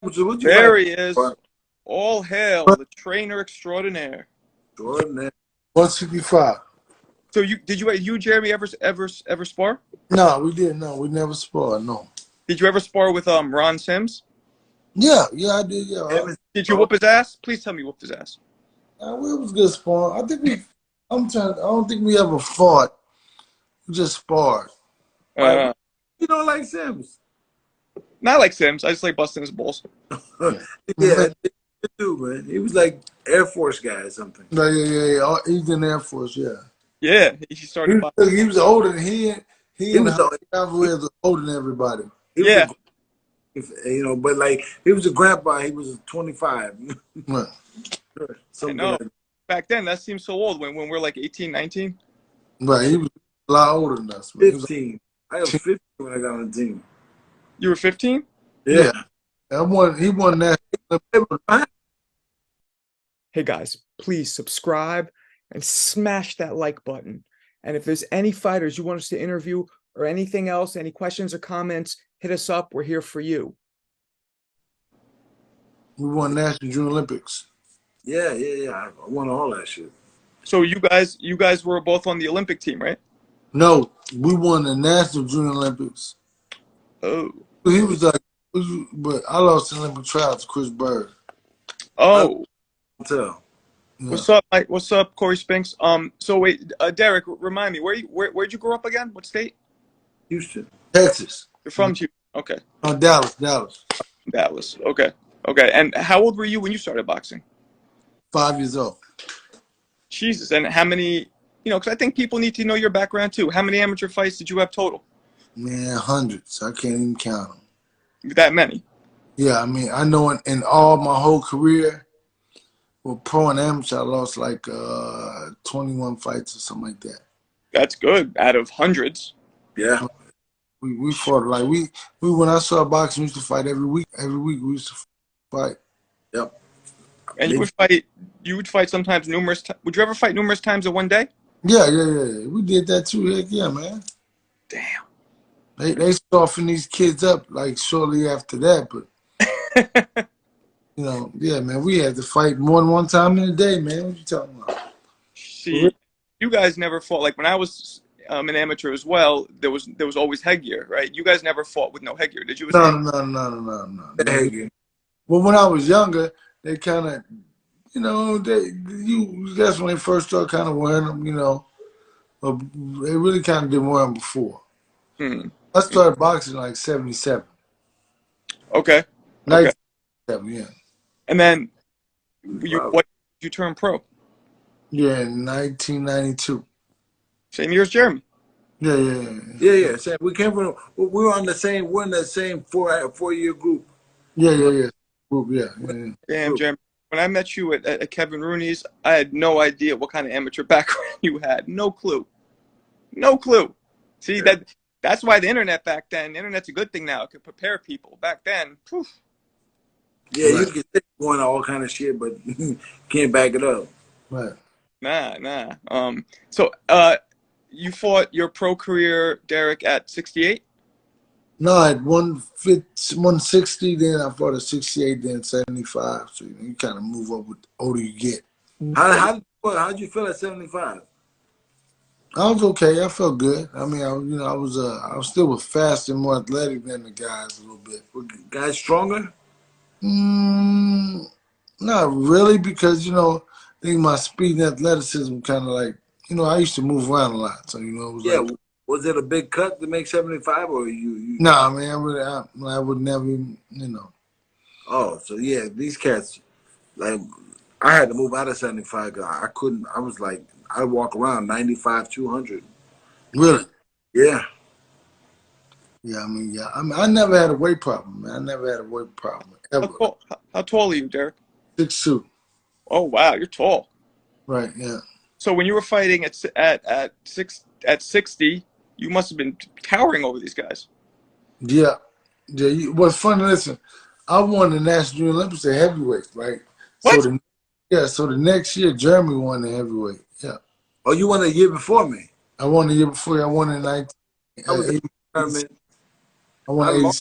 What you There fight he is. for? All hail the trainer extraordinaire. Jordan. 165. So you Jeremy ever spar? No, we didn't. No, we never sparred. No. Did you ever spar with Ron Sims? Yeah, I did. Yeah, Did you whoop his ass? Please tell me you whooped his ass. it was good sparring. I think we. I don't think we ever fought. We just sparred. Uh, You don't like Sims? Not like Sims. I just like busting his balls. Yeah, I do, man. He was like Air Force guy or something. No, yeah. He's in the Air Force. Yeah. Yeah, he started boxing. He was older than he and was the Alvarez was older than everybody. He Yeah. But like he was a grandpa. He was 25. Right. I know. Back then, that seems so old when we're like 18, 19. Right. He was a lot older than us. Man. 15. I was 15 when I got on the team. You were 15? Yeah. He won that. Hey guys, please subscribe and smash that like button. And if there's any fighters you want us to interview or anything else, any questions or comments, hit us up. We're here for you. We won National Junior Olympics. Yeah. I won all that shit. So you guys were both on the Olympic team, right? No, we won the National Junior Olympics. Oh. He was like, but I lost the Olympic trials to Chris Bird. Oh. Yeah. What's up, Mike? What's up, Corey Spinks? So wait, Derrick, remind me, where'd you grow up again? What state? Houston. Texas. You're from Houston. Okay. Dallas. Dallas. Okay. And how old were you when you started boxing? 5 years old. Jesus. And how many, because I think people need to know your background too. How many amateur fights did you have total? Man, hundreds. I can't even count them. That many? Yeah, I mean, I know in all my whole career, well, pro and amateur, I lost like 21 fights or something like that. That's good. Out of hundreds. Yeah. We fought like we when I started boxing, we used to fight every week. Every week we used to fight. Yep. And you would fight sometimes numerous times. Would you ever fight numerous times in one day? Yeah. We did that too. Heck yeah, man. Damn. They softened these kids up like shortly after that, but yeah, man, we had to fight more than one time in a day, man. What you talking about? See, you guys never fought. Like when I was an amateur as well, there was always headgear, right? You guys never fought with no headgear, did you? No. Headgear. Well, when I was younger, they kind of, that's when they first started kind of wearing them, but they really kind of didn't wear them before. I started boxing like 77. Okay. 97, yeah. And then you turned pro? Yeah, in 1992. Same year as Jeremy. Yeah. So we came from. We were on the same. We're in the same 4-year group. Yeah. Group, yeah. Damn, Jeremy. When I met you at Kevin Rooney's, I had no idea what kind of amateur background you had. No clue. See, that's why the internet back then. The internet's a good thing now. It could prepare people. Back then, poof. Yeah, right. You can going all kind of shit, but can't back it up. Right. Nah. So, you fought your pro career, Derrick, at 68? No, at 160, then I fought at 68, then 75. So you kind of move up with the older you get. How'd you feel at 75? I was okay. I felt good. I mean, I was still faster and more athletic than the guys a little bit. Were guys stronger? Not really, because I think my speed and athleticism kind of like, I used to move around a lot, so it was like. Was it a big cut to make 75, or you? Nah, man, I would never, Oh, so yeah, these cats, like, I had to move out of 75 because I couldn't. I was like, I'd walk around 95, 200. Really? Yeah. Yeah, I never had a weight problem, man. I never had a weight problem ever. How tall are you, Derrick? 6'2". Oh wow, you're tall. Right. Yeah. So when you were fighting at 60, you must have been towering over these guys. Yeah. What's funny? Listen, I won the National Junior Olympics at heavyweight, right? What? So the next year, Jeremy won the heavyweight. Yeah. Oh, you won a year before me. I won the year before. I won in 19. I won 80.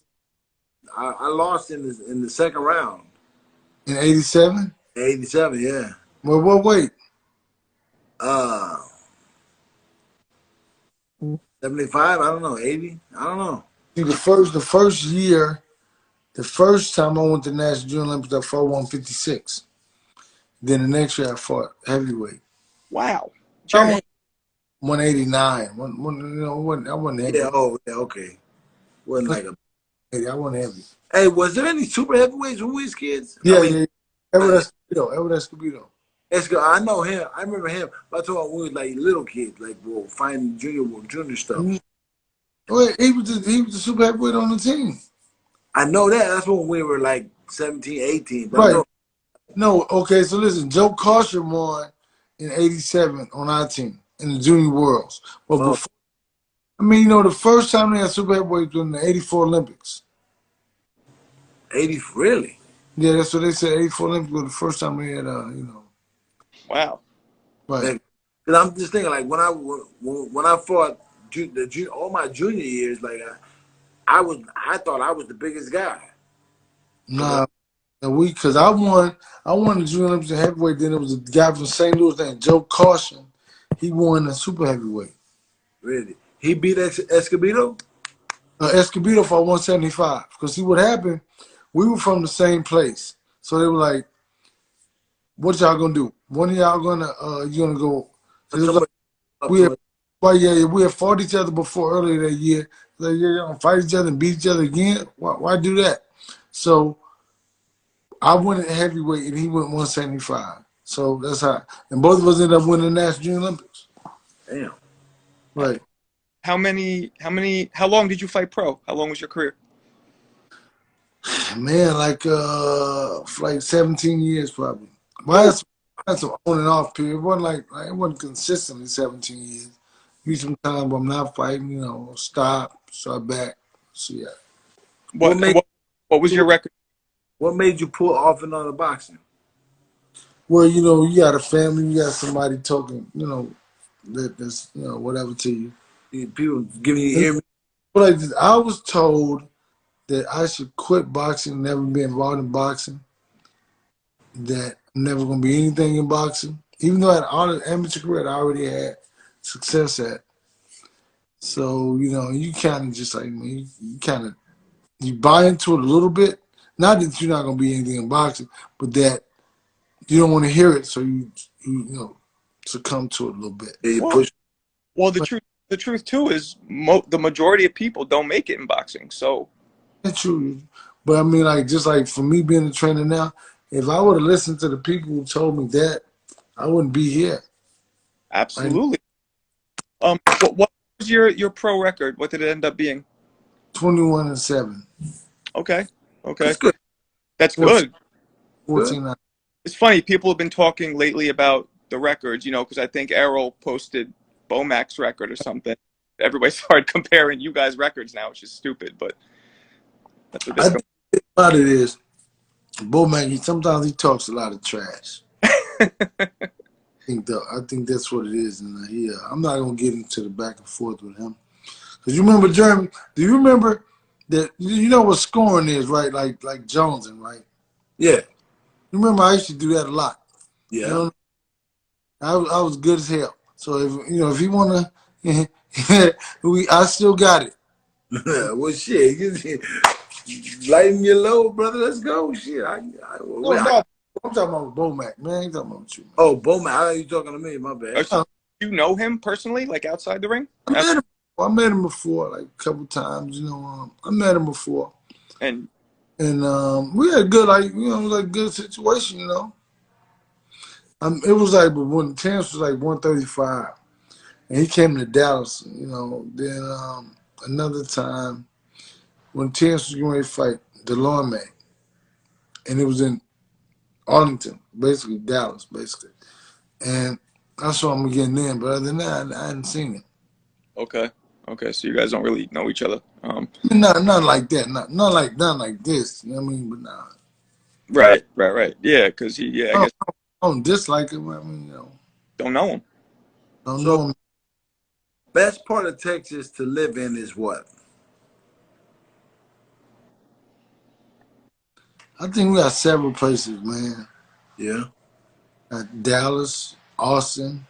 I lost in the second round. In 87? 87, yeah. Well, what weight? Uh, 75. I don't know. 80. I don't know. See, the first year, the first time I went to National Junior Olympics, I fought 156. Then the next year I fought heavyweight. Wow. I Jeremy, won 189. I wasn't heavy. Yeah. Oh, yeah. Okay. Wasn't like a. I wasn't heavy. Hey, was there any super heavyweights when we was kids? Yeah, I mean, yeah. Edward Escobedo. I know him. I remember him. But I told we was like little kids, like finding junior stuff. Well, he was the super heavyweight on the team. I know that. That's when we were like 17, 18. But Right. No, okay, so listen, Joe Caution won in 87 on our team in the Junior Worlds. But before, the first time they had super heavyweight was in the 84 Olympics. 80, really? Yeah, that's what they said. 84 Olympics was the first time they had, wow. Right. Because I'm just thinking, like, when I fought all my junior years, like, I thought I was the biggest guy. Nah, because I won the Junior Olympics in heavyweight. Then it was a guy from St. Louis named Joe Caution. He won the super heavyweight. Really? He beat Escobedo? Escobedo for 175. Because see what happened, we were from the same place. So they were like, what y'all gonna do? One of y'all you gonna go? It was like, we had fought each other before earlier that year. Like, yeah, y'all gonna fight each other and beat each other again? Why do that? So I went at heavyweight and he went 175. So that's how, and both of us ended up winning the National Junior Olympics. Damn. Right. How long did you fight pro? How long was your career? Man, for like 17 years probably. Well, that's an on and off period. It wasn't consistently 17 years. Be some time where I'm not fighting, start back. So yeah. What was your record? What made you pull off and on the boxing? Well, you got a family, you got somebody talking, that's whatever to you. People giving you ear. But I was told that I should quit boxing, never be involved in boxing, that I'm never going to be anything in boxing. Even though I had all the amateur career I already had success at. So, you kind of just like me, you buy into it a little bit. Not that you're not going to be anything in boxing, but that you don't want to hear it, so you succumb to it a little bit. Yeah, you push. Well, the truth too is the majority of people don't make it in boxing. So that's true. But I mean, just like for me being a trainer now, if I would have listened to the people who told me that, I wouldn't be here. Absolutely. What was your pro record? What did it end up being? 21-7. Okay. That's good. That's good. 14-9. It's funny. People have been talking lately about the records, because I think Errol posted Bomac's record or something. Everybody started comparing you guys' records now, which is stupid, but that's what they're think about it is, Bomac, sometimes he talks a lot of trash. I think that's what it is, and I'm not gonna get into the back and forth with him. Cause you remember, Jeremy? Do you remember that? You know what scoring is, right? Like jonesing, right? Yeah. You remember I used to do that a lot. Yeah. I was good as hell. So if he wanna, I still got it. Well, shit. Lighten your load, brother. Let's go. Shit. I'm talking about Bomac, man. I'm talking about you. Man. Oh, Bomac. How are you talking to me? My bad. You know him personally, like outside the ring? I met him before, like a couple times. I met him before, and we had good, good situation. It was like, but when Terence was like 135, and he came to Dallas. Then another time when Terence was going to fight Delorme, and it was in Arlington, basically Dallas, basically. And I saw him again then, but other than that, I hadn't seen him. Okay, so you guys don't really know each other. Not like that, not like this. You know what I mean? But nah. Right. Yeah, because I guess I don't dislike him. I mean, don't know him. Don't know him. Best part of Texas to live in is what? I think we got several places, man. Yeah. Dallas, Austin,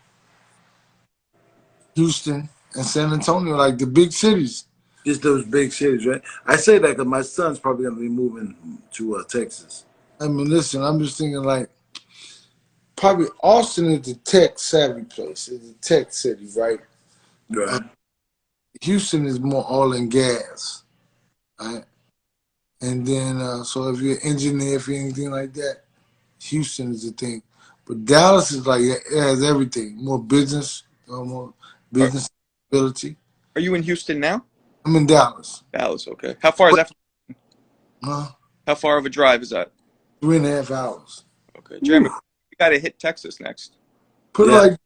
Houston, and San Antonio, like the big cities. Just those big cities, right? I say that because my son's probably going to be moving to Texas. I mean, listen, I'm just thinking like probably Austin is the tech savvy place. It's a tech city, right? Right. Houston is more oil and gas, right? And then, so if you're an engineer, if you're anything like that, Houston is the thing. But Dallas is like, it has everything. More business, more Are, business ability. are you in Houston now? I'm in Dallas. Dallas, okay. How far is that? Huh? How far of a drive is that? 3.5 hours. Okay, Jeremy, you got to hit Texas next. Put it Yeah. like,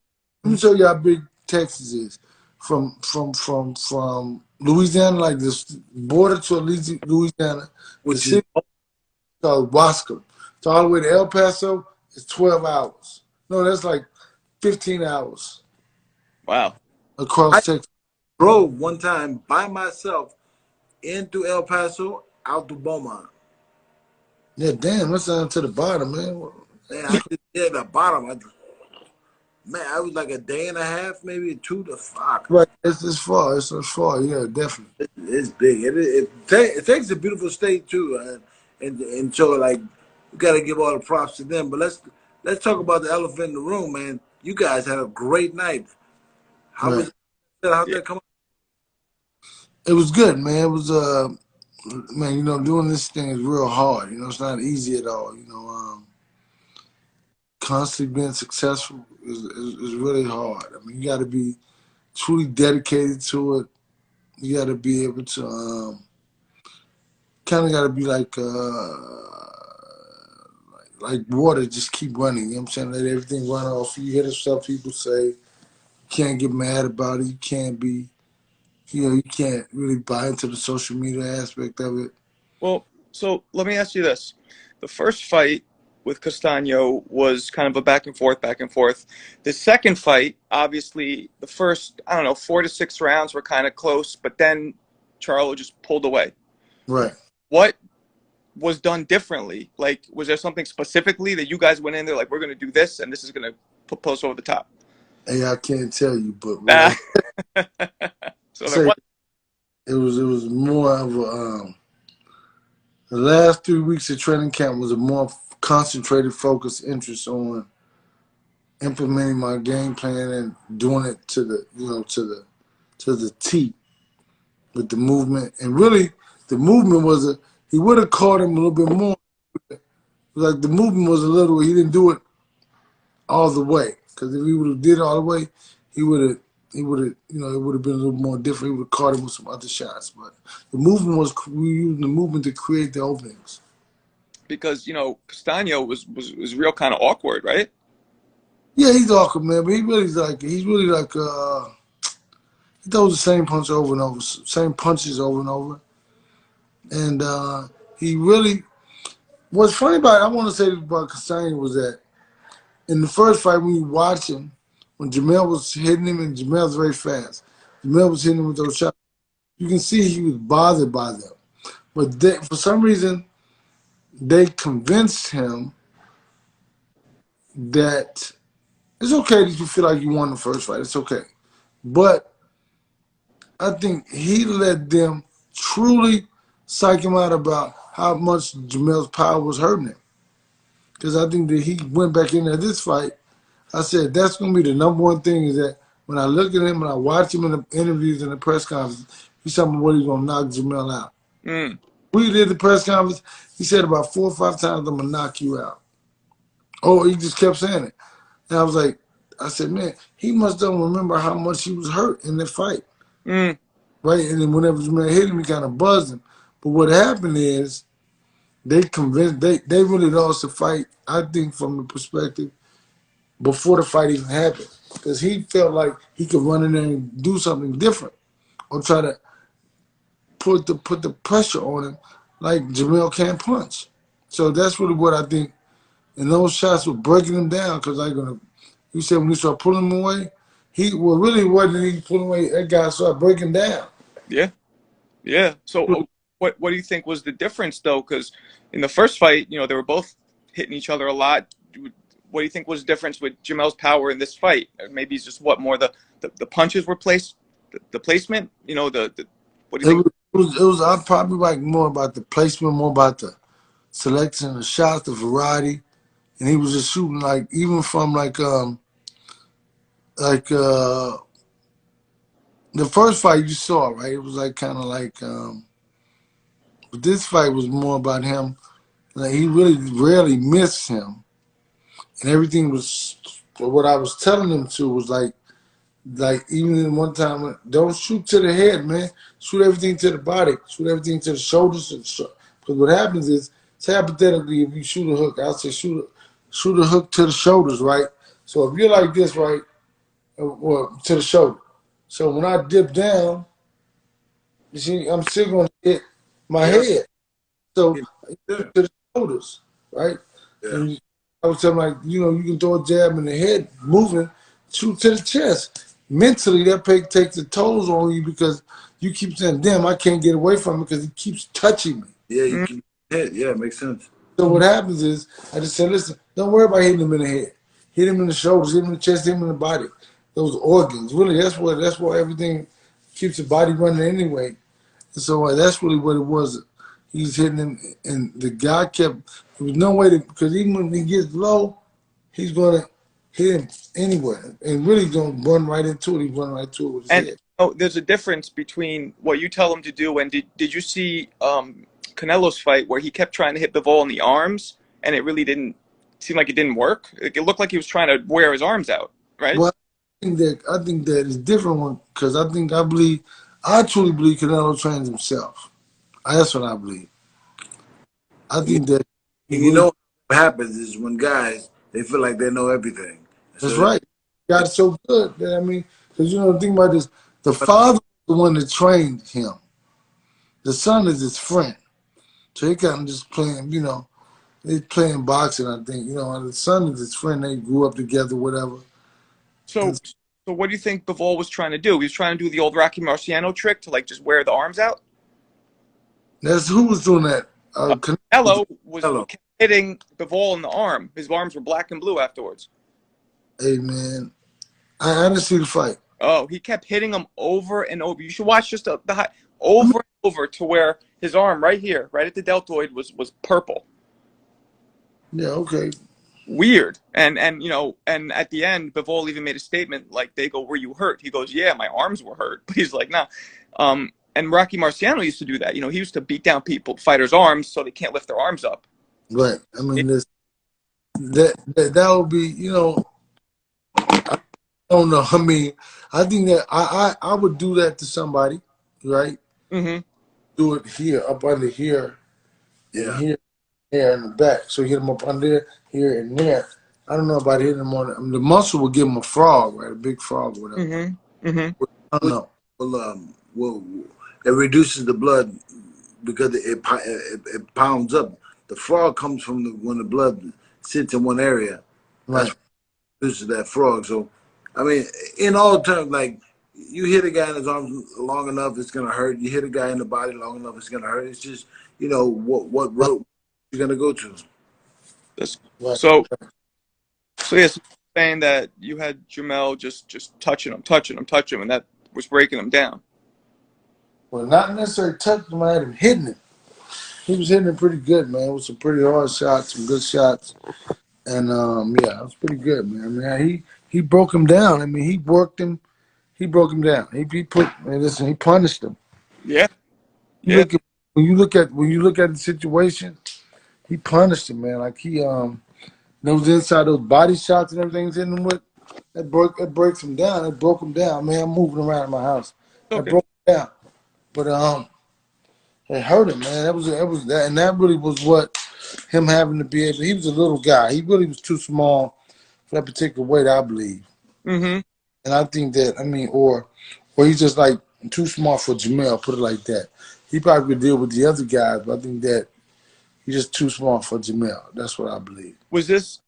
let me show you how big Texas is. From Louisiana, like this border to Louisiana, the Which is city called Wasco. So all the way to El Paso, it's 12 hours. No, that's like 15 hours Wow. across I Texas. drove one time by myself into El Paso, out to Beaumont. Yeah, damn, that's down to the bottom, man. Man, I just hit the bottom. I was like a day and a half, maybe 2 to 5. Right, it's far. It's far. Yeah, definitely. It's big. It takes a beautiful state too, and so like we got to give all the props to them. But let's talk about the elephant in the room, man. You guys had a great night. How Right. was how'd Yeah. that come? It was good, man. It was man, you know, doing this thing is real hard. You know, it's not easy at all. You know, constantly being successful is really hard. I mean, you got to be truly dedicated to it. You got to be able to kind of got to be like water, just keep running. You know what I'm saying? Let everything run off. You hear the stuff people say. You can't get mad about it. You can't be, you know, you can't really buy into the social media aspect of it. Well, so let me ask you this. The first fight with Castano was kind of a back and forth, back and forth. The second fight, obviously, the first, I don't know, 4 to 6 rounds were kind of close, but then Charlo just pulled away. Right. What was done differently? Like, was there something specifically that you guys went in there, like, we're going to do this, and this is going to put us over the top? Hey, I can't tell you, but So there was. it was more of a the last 3 weeks of training camp was a more concentrated, focused interest on implementing my game plan and doing it to the to the T with the movement. And really, the movement was he would have caught him a little bit more. Like the movement was a little. He didn't do it all the way, because if he would have did it all the way, he would have. It would have been a little more different. He would have caught him with some other shots. But the movement we used the movement to create the openings. Because, Castano was real kind of awkward, right? Yeah, he's awkward, man. But he's really like he throws the same punch over and over, same punches over and over. And he really, what's funny about it, I want to say about Castano was that in the first fight when you watch him, when Jamel was hitting him, and Jamel's very fast, Jamel was hitting him with those shots, you can see he was bothered by them. But for some reason, they convinced him that it's okay that you feel like you won the first fight. It's okay. But I think he let them truly psych him out about how much Jamel's power was hurting him. Because I think that he went back in there this fight. I said, that's going to be the number one thing is that when I look at him and I watch him in the interviews and the press conference, he's talking about what he's going to knock Jamel out. Mm. We did the press conference. He said about 4 or 5 times, I'm going to knock you out. Oh, he just kept saying it. And I said, man, he must don't remember how much he was hurt in that fight. Mm. Right? And then whenever Jamel hit him, he kind of buzzed him. But what happened is they really lost the fight, I think, from the perspective before the fight even happened. Because he felt like he could run in there and do something different or try to put the pressure on him like Jamel can't punch. So that's really what I think. And those shots were breaking him down because you said when he started pulling him away, really wasn't he pulling away, that guy started breaking down. Yeah. Yeah. So what do you think was the difference though? Because in the first fight, you know, they were both hitting each other a lot. What do you think was the difference with Jamel's power in this fight? Maybe it's just what more the punches were placed, the placement. You know, the what do you think? It was I probably like more about the placement, more about the selection of the shots, the variety, and he was just shooting like even from like the first fight you saw, right? It was like kind of like but this fight was more about him. Like he really rarely missed him, and everything was what I was telling him to was like even in one time, don't shoot to the head, man. Shoot everything to the body. Shoot everything to the shoulders. Because what happens is, say hypothetically, if you shoot a hook, I'll say shoot a hook to the shoulders, right? So if you're like this, right, or to the shoulder. So when I dip down, you see, I'm still going to hit my head. So to the shoulders, right? Yeah. And I was telling like, you know, you can throw a jab in the head, moving, shoot to the chest. Mentally, that takes the tolls on you because you keep saying, damn, I can't get away from it because he keeps touching me. Yeah, you keep hit. Yeah, it makes sense. So what happens is, I just said, listen, don't worry about hitting him in the head. Hit him in the shoulders, hit him in the chest, hit him in the body. Those organs. Really, that's why everything keeps your body running anyway. And so that's really what it was. He's hitting him, and the guy kept, there was no way to, because even when he gets low, he's going to hit him anywhere. And really going to run right into it. He's running right to it with his head. Oh, there's a difference between what you tell him to do and did you see Canelo's fight where he kept trying to hit Bivol in the arms and it really didn't seem like it didn't work? It looked like he was trying to wear his arms out, right? Well, I think that is different one because I truly believe Canelo trains himself. That's what I believe. I think that You know what happens is when guys they feel like they know everything. That's right. Got so good that because you know the thing about this, the father is the one that trained him. The son is his friend, so he kind of just playing. You know, they playing boxing. I think you know, and the son is his friend. They grew up together, whatever. So what do you think Bivol was trying to do? He was trying to do the old Rocky Marciano trick to like just wear the arms out. That's who was doing that. Canelo was hitting Bivol in the arm. His arms were black and blue afterwards. Hey man, I didn't see the fight. Oh, he kept hitting him over and over. You should watch just the high, over and over to where his arm right here, right at the deltoid, was purple. Yeah, okay. Weird. And you know, and at the end, Bivol even made a statement like, they go, "Were you hurt?" He goes, "Yeah, my arms were hurt." But he's like, "Nah." And Rocky Marciano used to do that. You know, he used to beat down fighters' arms so they can't lift their arms up. Right. I mean, that would be, you know, I don't know. I mean, I think that I would do that to somebody, right? Mm-hmm. Do it here, up under here, Yeah, here in the back. So hit him up under here and there. I don't know about hitting him on the muscle would give him a frog, right? A big frog, or whatever. Mm-hmm. Mm-hmm. I don't know. Well, it reduces the blood because it pounds up. The frog comes from when the blood sits in one area. Right. That's reduces that frog. So, I mean, in all terms, like you hit a guy in his arms long enough, it's gonna hurt. You hit a guy in the body long enough, it's gonna hurt. It's just you know what road you're gonna go to. Right. So yes, saying that you had Jamel just touching him, and that was breaking him down. Well, not necessarily touching him, I had him hitting him. He was hitting it pretty good, man. It was some pretty hard shots, some good shots. And yeah, it was pretty good, man. I mean, he broke him down. I mean, he worked him. He broke him down. He punished him. Yeah. When you look at the situation, he punished him, man. Like those inside those body shots and everything he's hitting him with, that breaks him down. It broke him down, man. I'm moving around in my house. Okay. That broke him down. But it hurt him, man. That was that, and that really was what him having to be able. He was a little guy. He really was too small for that particular weight, I believe. Mm-hmm. And I think that or he's just like too small for Jamel. Put it like that. He probably could deal with the other guys, but I think that he's just too small for Jamel. That's what I believe. Was this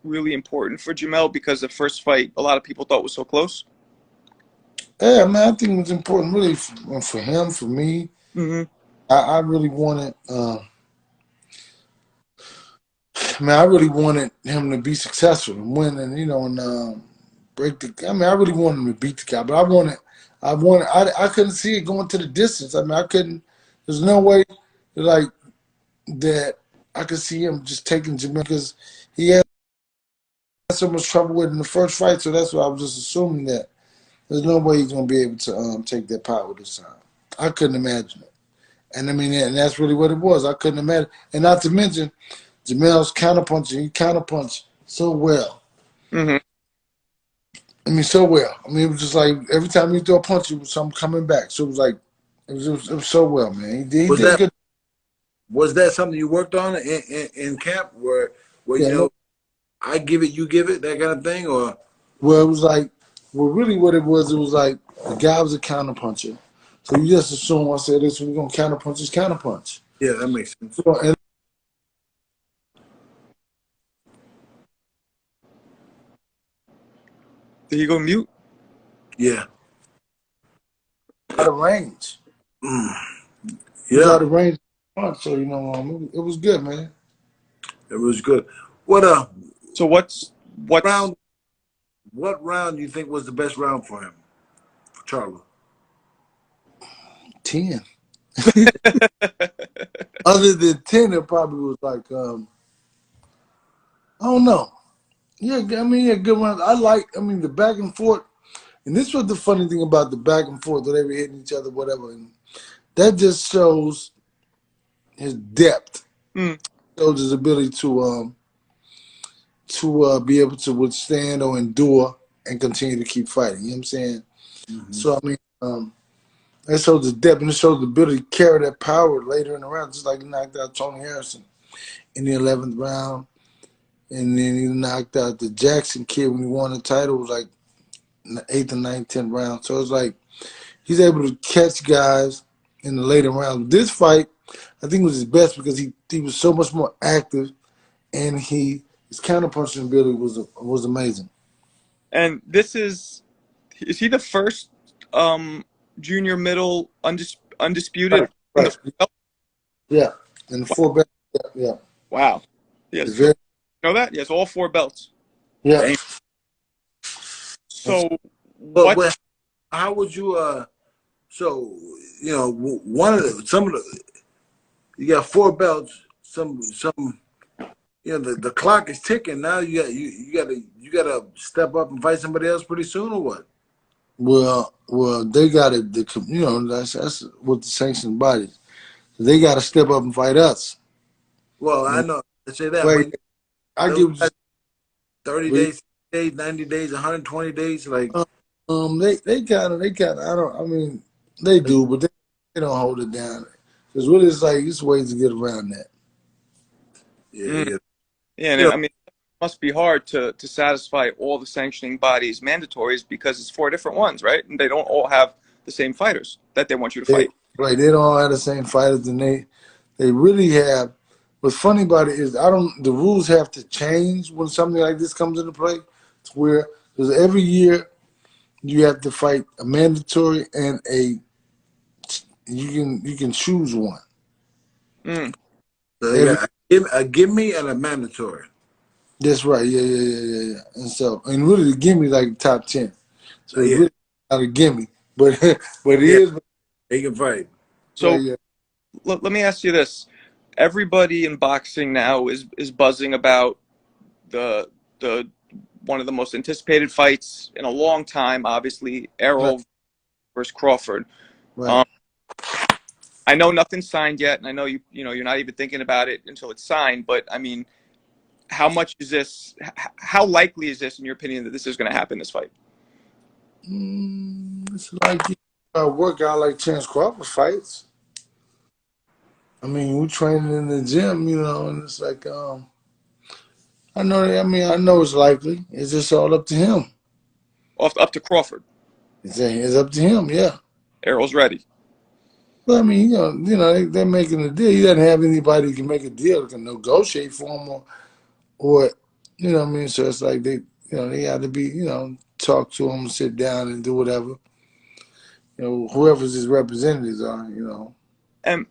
really important for Jamel because the first fight a lot of people thought was so close? Yeah, man, I think it was important really for him, for me. Mm-hmm. I really wanted. I really wanted him to be successful and win, and and break the. I really wanted him to beat the guy, but I couldn't see it going to the distance. I couldn't. There's no way, like that. I could see him just taking Jamel because he had so much trouble with in the first fight, so that's why I was just assuming that there's no way he's gonna be able to take that power this time. I couldn't imagine it, and and that's really what it was. I couldn't imagine, and not to mention Jamel's counterpunching. He counterpunched so well. Mm-hmm. So well. It was just like every time he threw a punch, it was something coming back. So it was like it was so well, man. He did good. Was that something you worked on in camp, where I give it, you give it, that kind of thing, or? Well, it was like, really what it was like the guy was a counterpuncher. So you just assume I said this, we're gonna counterpunch his counterpunch. Yeah, that makes sense. So, and Did he go mute? Yeah. Out of range. Yeah. Out of range. So it was good, man. It was good. So what's round? What round do you think was the best round for him, for Charlo? 10. Other than 10, it probably was like I don't know. Yeah, good round. The back and forth. And this was the funny thing about the back and forth that they were hitting each other, whatever. And that just shows his depth. Shows his ability to be able to withstand or endure and continue to keep fighting. You know what I'm saying? Mm-hmm. So that shows the depth, and it shows the ability to carry that power later in the round, just like he knocked out Tony Harrison in the 11th round. And then he knocked out the Jackson kid when he won the title. It was like in the 8th and 9th, 10th round. So it's like he's able to catch guys in the later rounds. This fight, I think, was his best because he was so much more active, and his counterpunching ability was amazing. And is he the first junior middle undisputed? Right. Yeah, and 4 belts. Yeah. Wow. Yes. You know that? Yes, all 4 belts. Yeah. So, but how would you? So some of the you got 4 belts. Some the clock is ticking now. You gotta step up and fight somebody else pretty soon, or what? Well, they got to. That's with the sanctioned bodies. They got to step up and fight us. Well, I know. I say that. Wait, I give 30 days, 90 days, 120 days. Like they kind of. They do, but they don't hold it down. Because really, it's ways to get around that. Yeah. And it must be hard to satisfy all the sanctioning bodies' mandatories because it's 4 different ones, right? And they don't all have the same fighters that they want you to fight. Right, they don't all have the same fighters, and they really have. What's funny about it is the rules have to change when something like this comes into play, to where because every year you have to fight a mandatory and you can choose one. So a gimme and a mandatory. That's right. Yeah. And really the gimme like top 10. So it's really not a gimme, but it is. They can fight. So let me ask you this: everybody in boxing now is buzzing about the one of the most anticipated fights in a long time. Obviously, Errol versus Crawford. Right. I know nothing's signed yet, and I know you're not even thinking about it until it's signed. But how much is this? How likely is this, in your opinion, that this is going to happen? This fight? It's like work out like Terence Crawford fights. We're training in the gym, and it's like I know it's likely. It's just all up to him. Up to Crawford. It's up to him, yeah. Errol's ready. Well, they're making a deal. He doesn't have anybody who can make a deal that can negotiate for him or So it's like they have to be, talk to him, sit down and do whatever. Whoever's his representatives are, And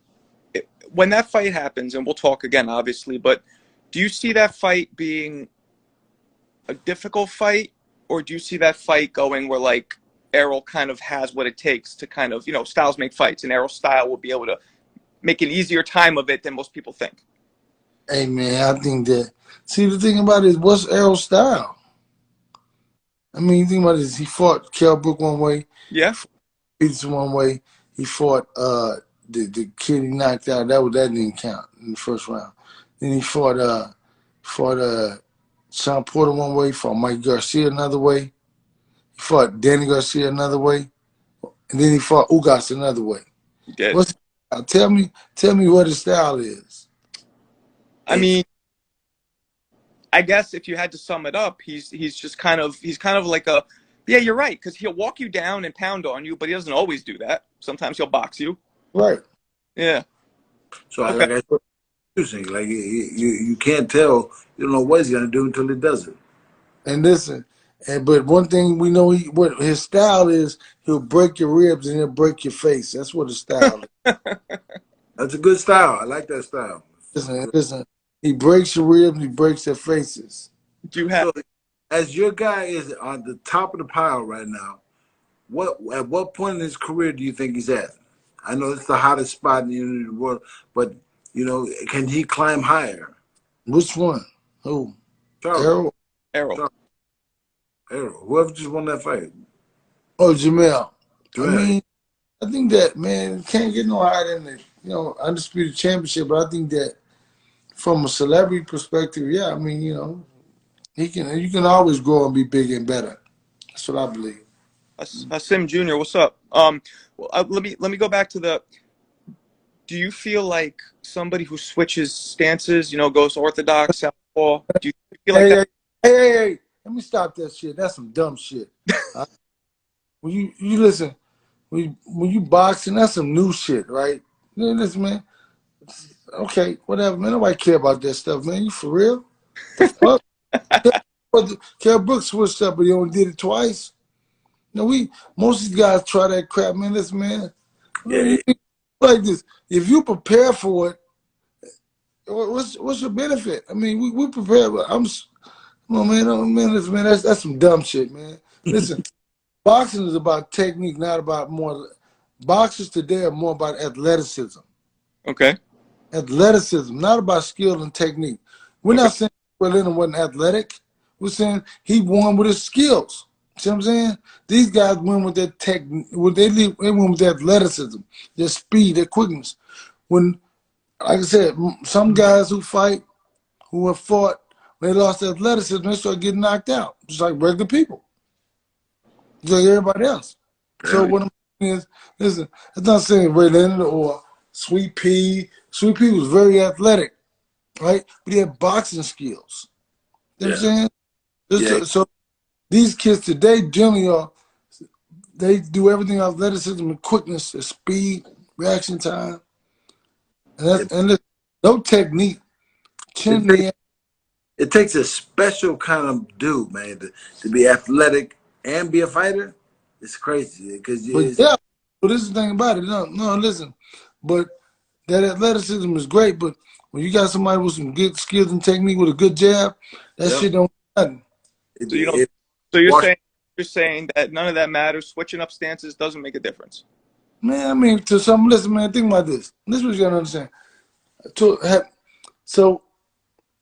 when that fight happens, and we'll talk again, obviously, but do you see that fight being a difficult fight, or do you see that fight going where like Errol kind of has what it takes to kind of, styles make fights, and Errol's style will be able to make an easier time of it than most people think? Hey man, I think that. See, the thing about it is, what's Errol's style? I mean, the thing about it is, he fought Kell Brook one way, Yeah. Peterson one way. He fought the kid he knocked out. That didn't count in the first round. Then he fought Sean Porter one way. He fought Mike Garcia another way. He fought Danny Garcia another way, and then he fought Ugas another way. He did. What's tell me what his style is. I mean, I guess if you had to sum it up, he's kind of like a, yeah, you're right, because he'll walk you down and pound on you, but he doesn't always do that. Sometimes he'll box you. Right. Yeah. So like I said, like you can't tell, you don't know what he's gonna do until he does it. And listen, but one thing we know, what his style is, he'll break your ribs and he'll break your face. That's what his style is. That's a good style. I like that style. Listen. He breaks your ribs and he breaks their faces. Do you have? So, as your guy is on the top of the pile right now, at what point in his career do you think he's at? I know it's the hottest spot in the world, but can he climb higher? Which one? Who? Charles. Errol. Whoever just won that fight. Oh, Jamel. I mean, I think that, man, can't get no higher than the undisputed championship. But I think that from a celebrity perspective, yeah, I mean, you can always grow and be bigger and better. That's what I believe. Sim Jr., what's up? Let me go back to do you feel like somebody who switches stances, goes orthodox, southpaw, do you feel like that? Hey, let me stop that shit. That's some dumb shit. When you listen, when you boxing, that's some new shit, right? Listen, man. Okay, whatever, man. Nobody care about that stuff, man. You for real? The fuck? Kell Brook switched up, but he only did it twice. Most of these guys try that crap, man. Listen, man. Like this, if you prepare for it, what's your benefit? I mean, we prepare. Man. Listen, man. That's some dumb shit, man. Listen, boxing is about technique, not about more. Boxers today are more about athleticism. Okay. Athleticism, not about skill and technique. We're not saying Leonard wasn't athletic. We're saying he won with his skills. See what I'm saying? These guys win with their technique. They win with their athleticism, their speed, their quickness. When, like I said, some guys who have fought, when they lost their athleticism, they start getting knocked out, just like regular people, just like everybody else. So what I'm saying is, listen, it's not saying Ray Leonard or Sweet Pea. Sweet Pea was very athletic, right? But he had boxing skills. You know what I'm saying? So these kids today generally they do everything athleticism and quickness, and speed, reaction time. And no technique. It takes a special kind of dude, man, to be athletic and be a fighter. It's crazy. But this is the thing about it. No, listen. But that athleticism is great, but when you got somebody with some good skills and technique with a good jab, that shit don't do nothing. So you're saying that none of that matters. Switching up stances doesn't make a difference. Man, I mean, listen, man, think about this. This is what you gotta understand.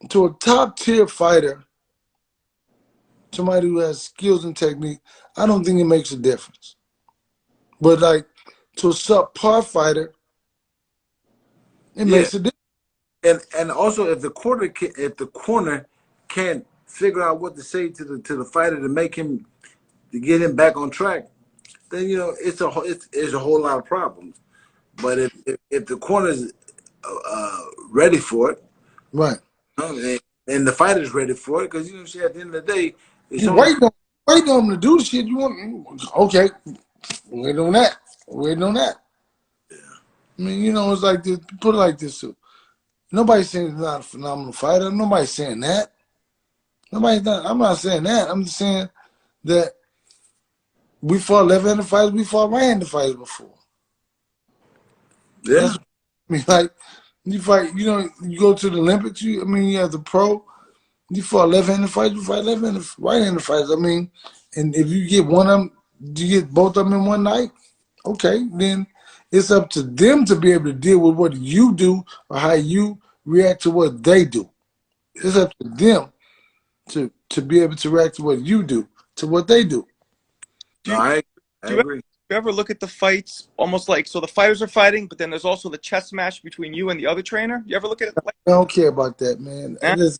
To a top tier fighter, somebody who has skills and technique, I don't think it makes a difference. But like to a subpar fighter, it makes a difference. And also, if the corner can't figure out what to say to the fighter to get him back on track, then it's a whole lot of problems. But if the corner is ready for it, right, and the fighter's ready for it, because at the end of the day, you waiting on him to do the shit you want. Okay, wait on that. Yeah. I mean, it's like this. Put it like this too. Nobody's saying he's not a phenomenal fighter. Nobody's saying that. I'm not saying that. I'm just saying that we fought left-handed fighters. We fought right-handed fighters before. Yeah. I mean, like, You fight, you know, you go to the Olympics. You have the pro. You fight left-handed fights. You fight left-handed, right-handed fights. I mean, and if you get one of them, you get both of them in one night. Okay, then it's up to them to be able to deal with what you do or how you react to what they do. It's up to them to be able to react to what you do, to what they do. Do No, you, I do you agree. ever look at the fights almost like, so the fighters are fighting, but then there's also the chess match between you and the other trainer? You ever look at it like I don't care about that, man. that?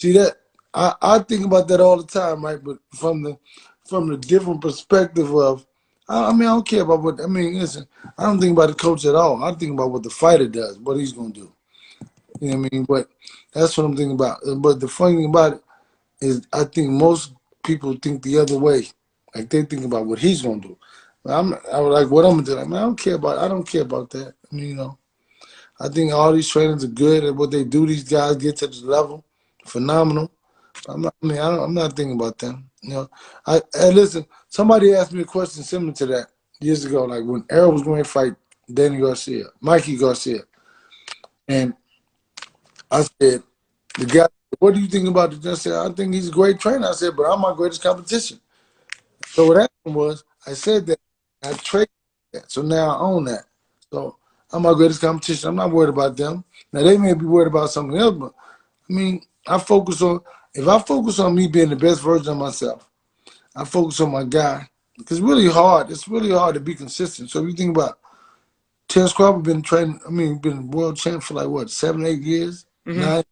See that I think about that all the time, right? But from the different perspective of, I mean, I don't care about what I mean. Listen, I don't think about the coach at all. I think about what the fighter does, what he's gonna do. You know what I mean? But that's what I'm thinking about. But the funny thing about it is, I think most people think the other way. Like they think about what he's gonna do. I was like, what I'm gonna do? I mean, I don't care about that. I mean, I think all these trainers are good at what they do. These guys get to this level, phenomenal. I'm not thinking about them. Listen. Somebody asked me a question similar to that years ago, like when Errol was going to fight Mikey Garcia, and I said, the guy, what do you think about it? I said, I think he's a great trainer. I said, but I'm my greatest competition. So what happened was, I said that, I traded that, so now I own that. So I'm my greatest competition. I'm not worried about them. Now they may be worried about something else, but I mean, if I focus on me being the best version of myself, I focus on my guy. Because it's really hard to be consistent. So if you think about Terence Crawford been world champ for like what, 7, 8 years? Mm-hmm. 9.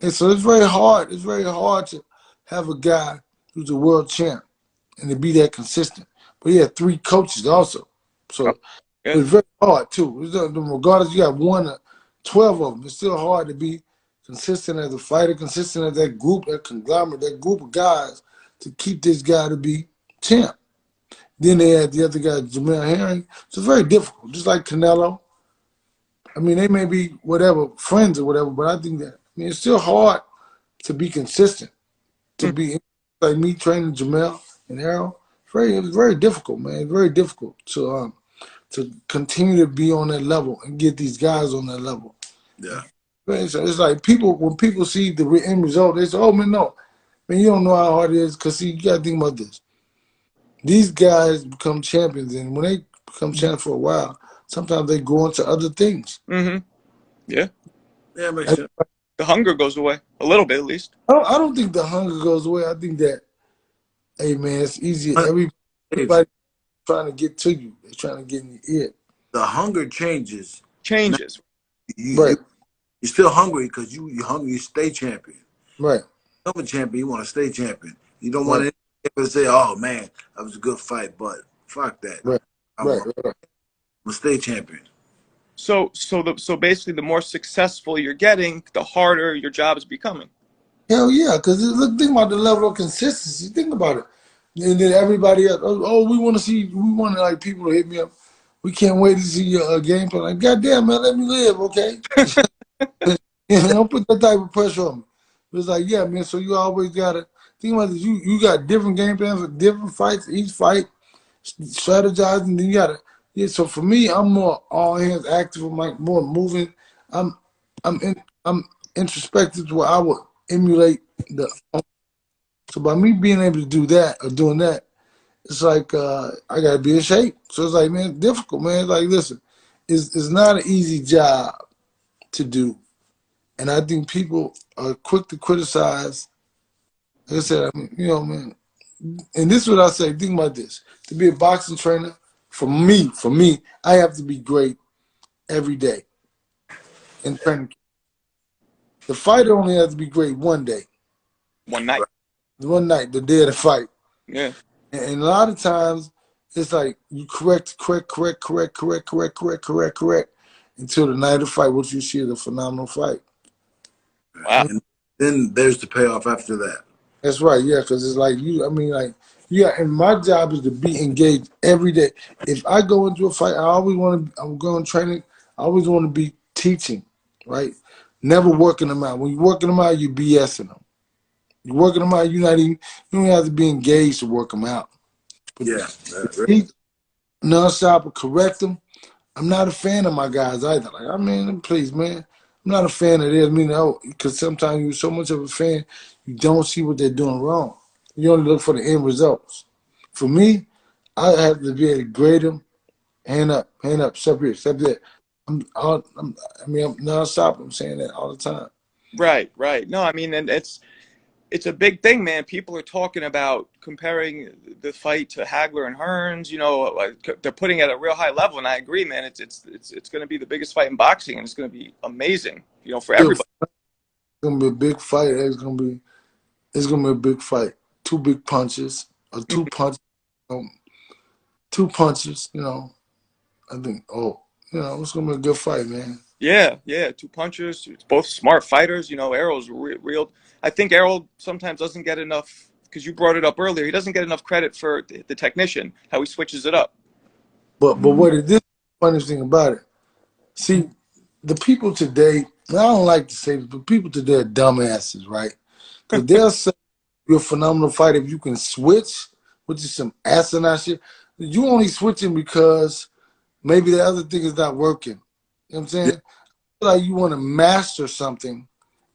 And so it's very hard. It's very hard to have a guy who's a world champ and to be that consistent. But he had 3 coaches also. So Yeah. it's very hard too. Regardless, you got 1 or 12 of them. It's still hard to be consistent as a fighter, consistent as that group, that conglomerate, that group of guys to keep this guy to be champ. Then they had the other guy, Jamel Herring. So it's very difficult, just like Canelo. I mean, they may be whatever, friends or whatever, but I think that, it's still hard to be consistent, to be like me training Jamel and Errol. It's very difficult, man. It's very difficult to continue to be on that level and get these guys on that level. Yeah. So it's like when people see the end result, they say, oh, man, no. Man, you don't know how hard it is, because, see, you got to think about this. These guys become champions, and when they become champions for a while, sometimes they go into other things. Mm-hmm. Yeah. Yeah, makes sense. The hunger goes away a little bit, at least. I don't think the hunger goes away. I think that, hey, man, it's easy. Everybody trying to get to you. They're trying to get in your ear. The hunger changes. Changes. Right. You're still hungry because you're hungry. You stay champion. Right. Become a champion. You want to stay champion. You don't want to say, "Oh man, that was a good fight," but fuck that. Right. I'm a stay champion. So basically, the more successful you're getting, the harder your job is becoming. Hell yeah, because think about the level of consistency. Think about it. And then everybody else, we want to like people to hit me up. We can't wait to see your game plan. Like, goddamn, man, let me live, okay? Don't put that type of pressure on me. It's like, yeah, man, so you always got to think about this. You got different game plans for different fights. Each fight, strategizing, then you got to, so for me, I'm more all hands active. I'm like more moving. I'm introspective to where I would emulate the. So by me being able to do that or doing that, it's like I gotta be in shape. So it's like, man, it's difficult, man. It's like, listen, it's not an easy job to do, and I think people are quick to criticize. Like I said, I mean, man, and this is what I say. Think about this: to be a boxing trainer, for me, I have to be great every day in training. The fighter only has to be great one day. One night. One night, the day of the fight. Yeah. And a lot of times, it's like you correct until the night of the fight, which you see is a phenomenal fight. Wow. And then there's the payoff after that. That's right, yeah, because it's like and my job is to be engaged every day. If I go into a fight, I'm going training, I always want to be teaching, right? Never working them out. When you're working them out, you're BSing them. You're working them out, you don't have to be engaged to work them out. But Yeah. teach nonstop, correct them, I'm not a fan of my guys either. Like, I mean, please, man, I'm not a fan of theirs. I mean, because sometimes you're so much of a fan, you don't see what they're doing wrong. You only look for the end results. For me, I have to be able to grade them, hand up, step here, step there. I'm non-stop. I'm saying that all the time. Right, right. No, I mean, and it's a big thing, man. People are talking about comparing the fight to Hagler and Hearns. You know, like, they're putting it at a real high level, and I agree, man. It's going to be the biggest fight in boxing, and it's going to be amazing, you know, for everybody. It's gonna be a big fight. It's gonna be a big fight. Two big punches, or um, two punches. You know, I think. Oh, you know, it's gonna be a good fight, man. Yeah, yeah. Two punchers, both smart fighters. You know, Errol's real. I think Errol sometimes doesn't get enough, because you brought it up earlier. He doesn't get enough credit for the technician, how he switches it up. But what it is, funny thing about it. See, the people today. I don't like to say this, but people today are dumbasses, right? Because they'll say you're a phenomenal fighter if you can switch, which is some asinine shit. You only switching because maybe the other thing is not working. You know what I'm saying? Like you want to master something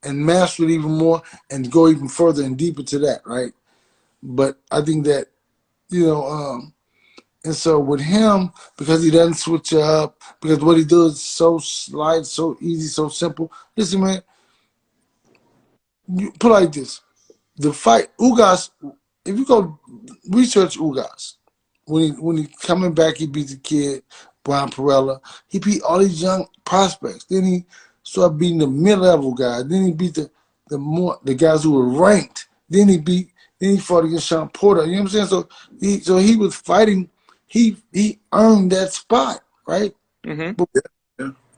and master it even more and go even further and deeper to that, right? But I think that, you know, and so with him, because he doesn't switch up, because what he does is so slight, so easy, so simple. Listen, man, you put it like this. The fight, Ugas, if you go research Ugas, when he coming back, he beat the kid, Brian Perella. He beat all these young prospects. Then he started beating the mid-level guys. Then he beat the guys who were ranked. Then he fought against Sean Porter. You know what I'm saying? So he was fighting. He earned that spot, right? Mm-hmm.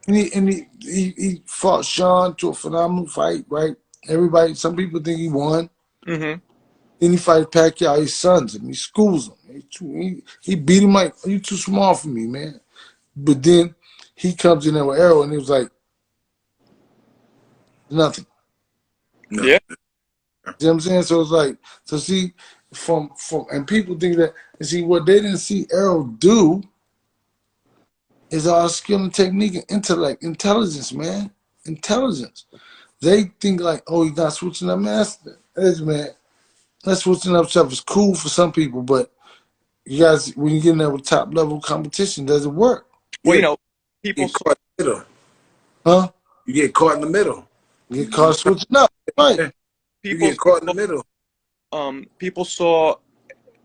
And he fought Sean to a phenomenal fight, right? Some people think he won. Mm-hmm. Then he fights Pacquiao. He sons him. He schools him. He beat him like, you too small for me, man. But then he comes in there with Errol, and he was like, nothing. No. Yeah. You know what I'm saying? So it's like, so see, and people think that, and see, what they didn't see Errol do is all skill and technique and intellect, intelligence, man. Intelligence. They think like, oh, he's not switching up, man. That switching up stuff is cool for some people, but you guys, when you get in there with top level competition, does it work? Well, Yeah, you know, people you get caught in the middle. Huh? You get caught in the middle. You get caught switching up, right? You people get caught in the middle. people saw,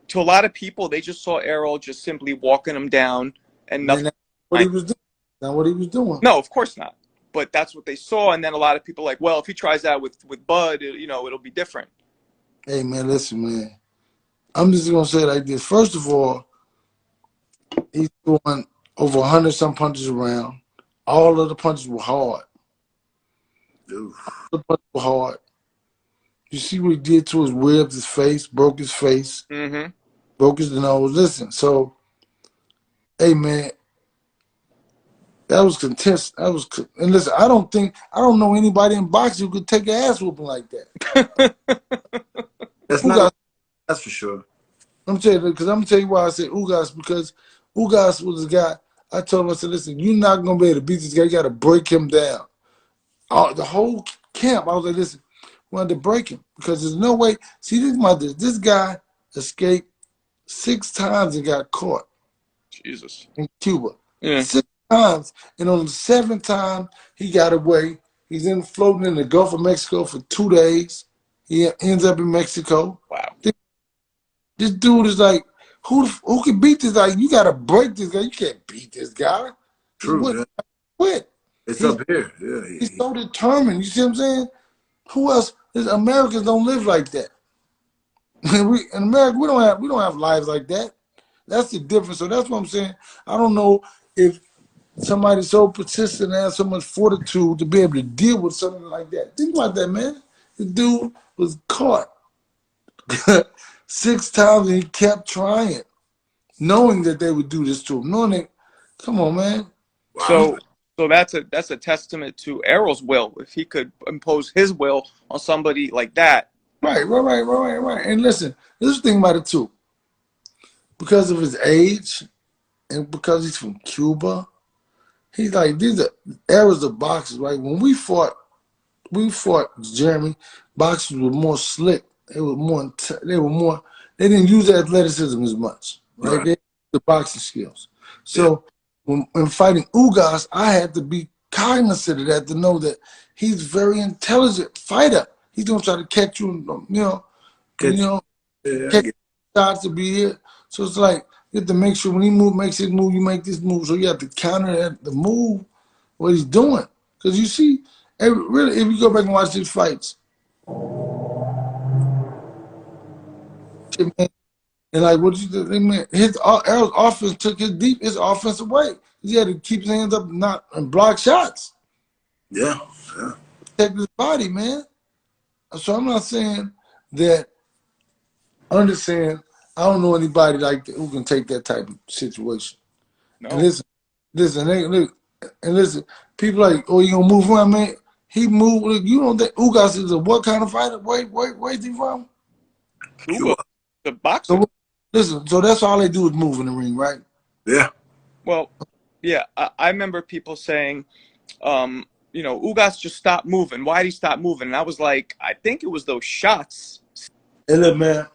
to a lot of people, they just saw Errol just simply walking him down and Man, nothing. that's what he was doing. Not what he was doing. No, of course not. But that's what they saw, and then a lot of people like, well, if he tries that with Bud, you know, it'll be different. Hey, man, listen, man. I'm just gonna say it like this. First of all, he's throwing over 100 some punches around. All of the punches were hard. Oof. The punches were hard. You see what he did to his ribs, his face, broke his face, Mm-hmm. broke his nose. Listen, so, hey, man, that was contest. And listen, I don't know anybody in boxing who could take an ass whooping like that. That's Ugas, not. That's for sure. I'm telling you, because I'm gonna tell you why I said Ugas, because Ugas was the guy. I told him, I said, listen, you're not gonna be able to beat this guy. You got to break him down. The whole camp, I was like, listen, we had to break him because there's no way. See, this guy escaped 6 times and got caught Jesus. in Cuba. Yeah. 6 times, and on the 7th time he got away. He's floating in the Gulf of Mexico for 2 days. He ends up in Mexico. Wow. This dude is like, who can beat this guy? You got to break this guy. You can't beat this guy. True. Quit. It's up here. Yeah. He's so determined. You see what I'm saying? Who else? Americans don't live like that. In America, we don't have lives like that. That's the difference. So that's what I'm saying. I don't know if somebody's so persistent and has so much fortitude to be able to deal with something like that. Think about that, man. The dude was caught 6 times and he kept trying, knowing that they would do this to him. Knowing that, come on, man. So that's a testament to Errol's will. If he could impose his will on somebody like that. Right. And listen, this is the thing about it too. Because of his age and because he's from Cuba, He's like, these are eras of boxers, right? When we fought Jeremy, boxers were more slick. They were more. They didn't use athleticism as much, right? Right. They had the boxing skills. Yeah. So when fighting Ugas, I had to be cognizant of that to know that he's a very intelligent fighter. He's gonna try to catch you, Yeah, catch shots to be here. So it's like you have to make sure when he makes his move, you make this move. So you have to counter the move, what he's doing. Because you see, really, if you go back and watch these fights, shit, man, and like what you did, man, Errol's offense took his offense away. He had to keep his hands up and block shots. yeah, yeah. Protect his body, man. So I'm not saying that. I'm just saying I don't know anybody like that who can take that type of situation. No. And listen, people like, oh, you gonna move around, man? He moved. Look, you don't think Ugas is a what kind of fighter? Where's he from? Cuba, the boxer. So, listen, so that's all they do is move in the ring, right? Yeah. Well, yeah, I remember people saying, Ugas just stopped moving. Why'd he stop moving? And I was like, I think it was those shots. Hey, look, man,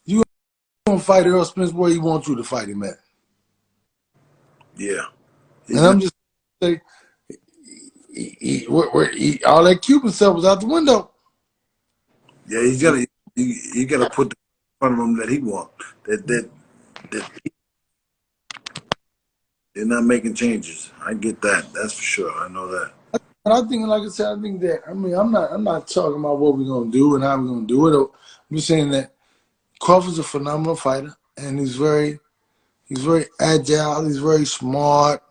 you gonna fight Errol Spence where he wants you to fight him at. Yeah. And I'm just saying, all that Cuban stuff was out the window. Yeah, you gotta put the in front of him that he wants. That they're not making changes. I get that. That's for sure. I know that. And I think, like I said, I think that I'm not talking about what we're gonna do and how we're gonna do it. I'm just saying that Crawford's a phenomenal fighter, and he's very agile. He's very smart.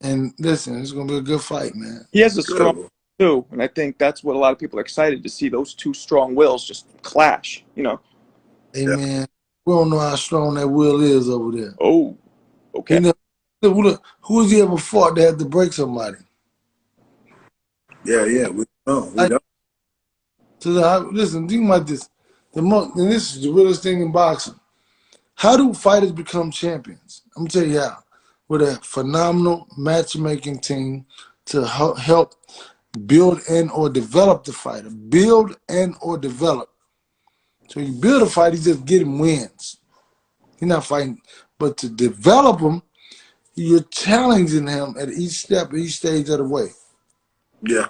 And listen, it's gonna be a good fight, man. He has a strong too, and I think that's what a lot of people are excited to see. Those two strong wills just clash. Hey, man, we don't know how strong that will is over there. Oh, okay. Who has he ever fought that had to break somebody? Yeah. We don't. So listen, think about this. And this is the realest thing in boxing. How do fighters become champions? I'm gonna tell you how. With a phenomenal matchmaking team to help build and or develop the fighter. Build and or develop. So you build a fight, you just get him wins. You're not fighting. But to develop him, you're challenging him at each step, each stage of the way. Yeah,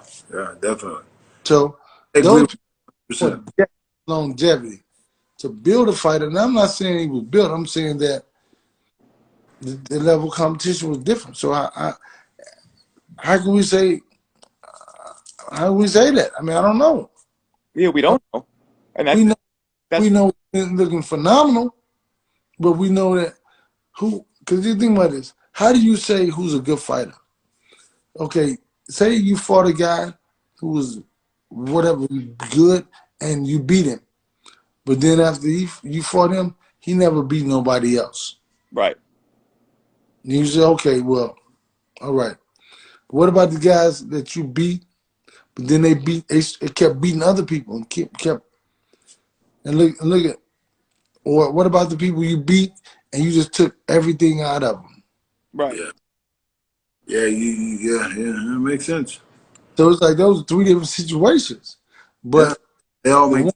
definitely. So those longevity. To build a fighter, and I'm not saying he was built, I'm saying that the level of competition was different. So how can we say that? I mean, I don't know. Yeah, we don't know. And we know he's looking phenomenal, but we know that because you think about this, how do you say who's a good fighter? Okay, say you fought a guy who was whatever good and you beat him. But then after you fought him, he never beat nobody else. Right. And you say, okay, well, all right. What about the guys that you beat, but then they kept beating other people and kept and look at, or what about the people you beat and you just took everything out of them? Right. Yeah. That makes sense. So it's like those are three different situations, but they all make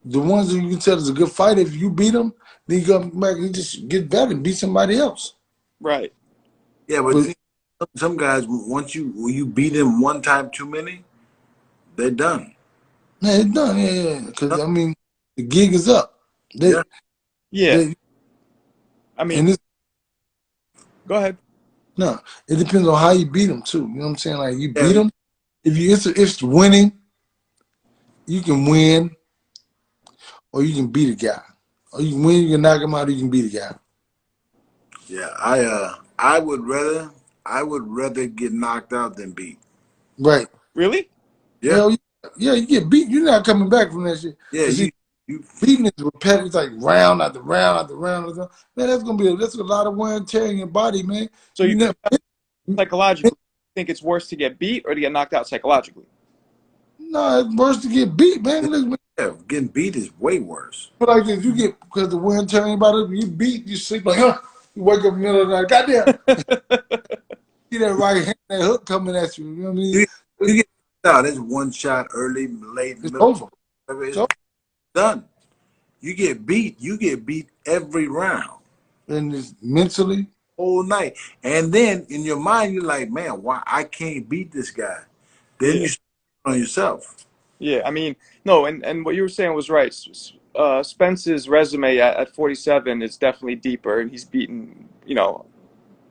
the ones that you can tell is a good fight. If you beat them, then you come back and you just get better and beat somebody else. Right. Yeah, but see, some guys, when you beat them one time too many, they're done. Yeah, it's done. Yeah. Because I mean, the gig is up. Yeah. I mean, go ahead. No, it depends on how you beat them too. You know what I'm saying? Like you beat them. If it's winning, you can win, or you can beat a guy. Or you can win, you can knock him out, or you can beat a guy. Yeah, I would rather get knocked out than beat. Right. Really? Yeah. Hell yeah, you get beat. You're not coming back from that shit. Yeah, you beating is repetitive. It's like round after round after round. Man, that's a lot of wear and tear in your body, man. So you psychologically think it's worse to get beat or to get knocked out psychologically? No, it's worse to get beat, man. Look, man. Yeah, getting beat is way worse. But like if you get because the wind turning about it, you beat, you sleep like, huh? You wake up in the middle of the night, goddamn. See that right hand, that hook coming at you. You know what I mean? You get out. It's one shot early, late, It's middle. over. It's So, done. You get beat. You get beat every round, and it's mentally. whole night. And then in your mind, you're like, man, why I can't beat this guy? Then Yeah. you start on yourself. Yeah, I mean, no, and what you were saying was right. Spence's resume at 47 is definitely deeper, and he's beaten,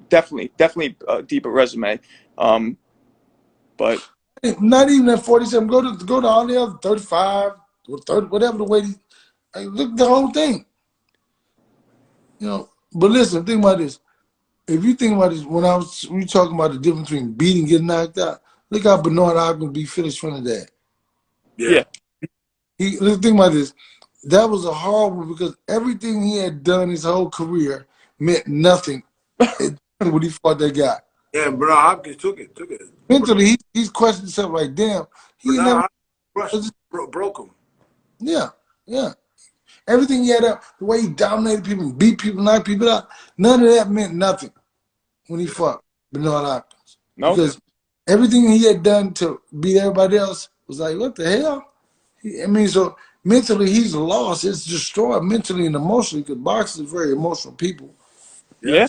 definitely a deeper resume. But Not even at 47. Go to all the other 35 or 30, whatever the way. Look at the whole thing. But listen, think about this. If you think about this, we talking about the difference between beating and getting knocked out, look how Bernard Ogden beat Phyllis Trinidad. Yeah. Let's think about this. That was a horrible because everything he had done his whole career meant nothing when he fought that guy. Yeah, Bernard Hopkins took it. Mentally, he's questioning himself like, damn, he never. Broke him. Yeah. Everything he had up, the way he dominated people and beat people, knocked people out, none of that meant nothing when he fought Bernard Hopkins. no, Because everything he had done to beat everybody else was like, what the hell? So mentally he's lost. It's destroyed mentally and emotionally because boxers are very emotional people. yeah.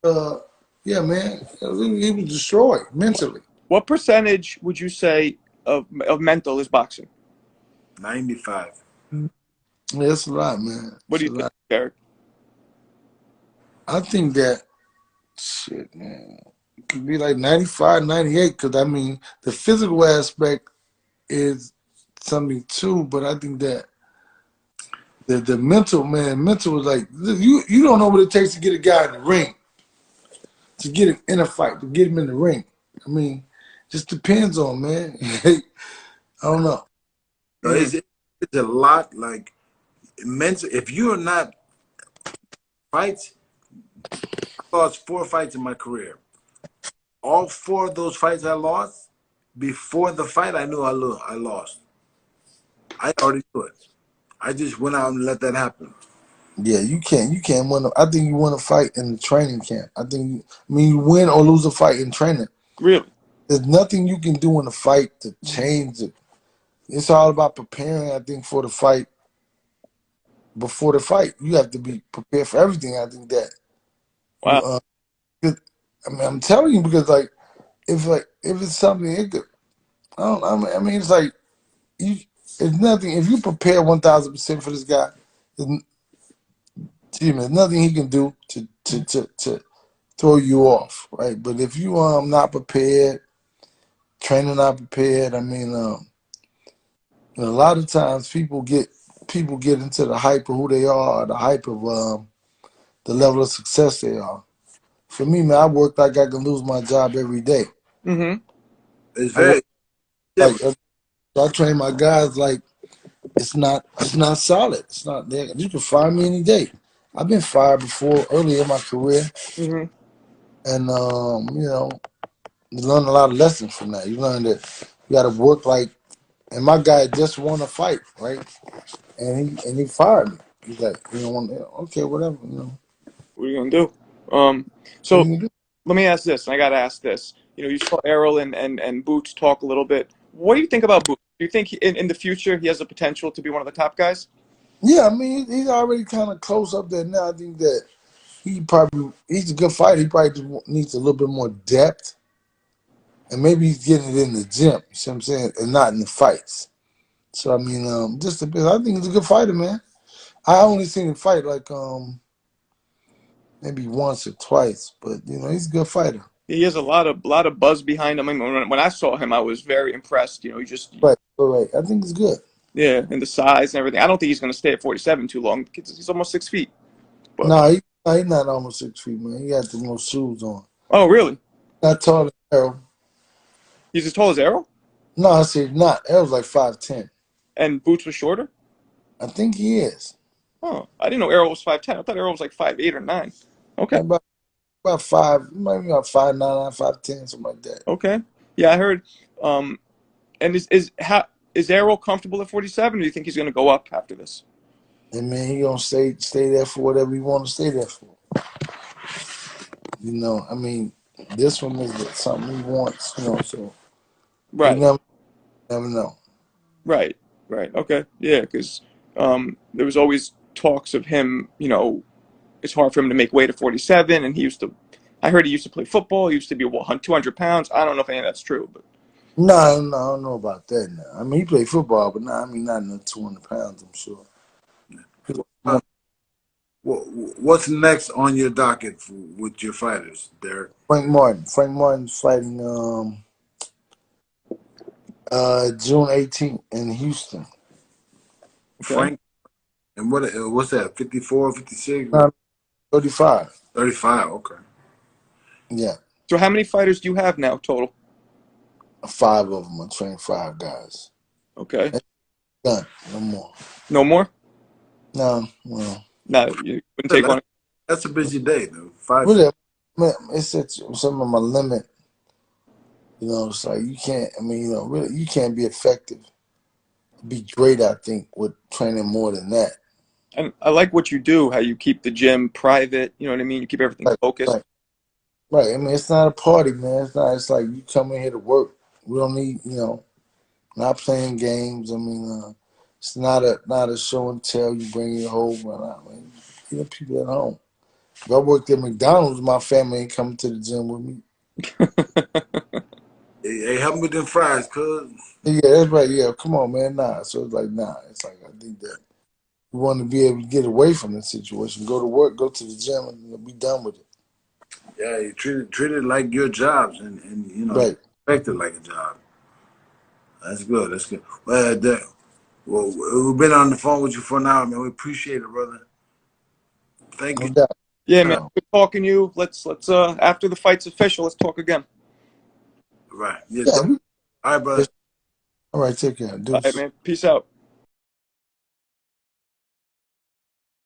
So, yeah, man, he was destroyed mentally. What percentage would you say of mental is boxing? 95. Yeah, that's a lot, man. What do you think, Derek? I think that, shit, man, it could be like 95, 98 because, I mean, the physical aspect is something too, but I think that the mental, man, mental is like, you don't know what it takes to get a guy in the ring, to get him in a fight, to get him in the ring. I mean, just depends on, man. I don't know. So it's a lot like mental. If you're not fights, I lost 4 fights in my career. All 4 of those fights I lost, before the fight, I knew I lost. I already knew it. I just went out and let that happen. Yeah, you can't win. I think you win a fight in the training camp. You win or lose a fight in training. Really? There's nothing you can do in a fight to change it. It's all about preparing, I think, for the fight. Before the fight, you have to be prepared for everything. I think that. Wow. I'm telling you because, like, if it's something, it could, it's like it's nothing. If you prepare 1,000% for this guy, there's nothing he can do to throw you off, right? But if you not prepared, training not prepared, a lot of times people get into the hype of who they are, the hype of the level of success they are. For me, man, I work like I can lose my job every day. Mm-hmm. It's very like I train my guys like it's not solid. It's not there. You can fire me any day. I've been fired before early in my career, Mm-hmm. and you learn a lot of lessons from that. You learn that you got to work like. And my guy just won a fight, right? And he fired me. He's like, you don't want okay, whatever, What are you gonna do? What So are you gonna do? let me ask this, and I gotta ask this. You saw Errol and Boots talk a little bit. What do you think about Boots? Do you think in the future he has the potential to be one of the top guys? Yeah, he's already kind of close up there now. I think that he's a good fighter. He probably just needs a little bit more depth. And maybe he's getting it in the gym, you see what I'm saying? And not in the fights. So just a bit. I think he's a good fighter, man. I only seen him fight like maybe once or twice, but he's a good fighter. He has a lot of buzz behind him. I mean, when I saw him, I was very impressed. He just Right. I think he's good. yeah, and the size and everything. I don't think he's gonna stay at 47 too long. He's almost 6 feet. But No, he's not almost 6 feet, man. He got the most shoes on. oh, really? Not taller than Errol. He's as tall as Errol? No, I said not. Errol's like 5'10". And Boots was shorter? I think he is. Oh, I didn't know Errol was 5'10". I thought Errol was like 5'8" or 9". Okay. About 5, maybe about 5'9", 5'10", something like that. Okay. Yeah, I heard. And is how is Errol comfortable at 47, or do you think he's going to go up after this? And man, he gonna stay there for whatever he want to stay there for. You know, I mean, this one is something he wants. You know, so you Right. never know. Right. Right. Okay. Yeah, because there was always talks of him. You know, it's hard for him to make weight at 47, and he used to. I heard he used to play football. He used to be 200 pounds. I don't know if any of that's true, but No, I don't know about that. Now, I mean, he played football, but I mean, not in the 200 pounds. I'm sure. Uh, what's next on your docket with your fighters, Derrick? Frank Martin. Frank Martin's fighting June 18th in Houston. okay. Frank, and what's that? 54, 56? 35. 35. Okay. Yeah, So how many fighters do you have now total? 5 of them. I trained 5 guys. Okay. That's done. No more. No more? No, well. No, you wouldn't take on. That's a busy day, though. 5. Whatever. Man, it's at some of my limit. You know, it's like you can't. I mean, you know, really, you can't be effective. Be great, I think, with training more than that. And I like what you do, how you keep the gym private. You know what I mean? You keep everything focused. Right. I mean, it's not a party, man. It's not. It's like you come in here to work. We don't need, you know, not playing games. I mean, it's not a show and tell. You bring your whole run out, man. You know, people at home. If I worked at McDonald's, my family ain't coming to the gym with me. Hey, help me with them fries, cuz. Yeah, that's right. Yeah, come on, man. Nah. So it's like, nah. It's like I think that we want to be able to get away from the situation. Go to work, go to the gym, and be done with it. Yeah, you treat it like your jobs, and you know, Right. respect it like a job. That's good. That's good. Well, we've been on the phone with you for an hour, man. We appreciate it, brother. Thank No you. doubt. Yeah, man. Good talking to you. Let's after the fight's official, let's talk again. Right. Yeah. Yeah. All right, brother. All right. Take care. All right, man. Peace out.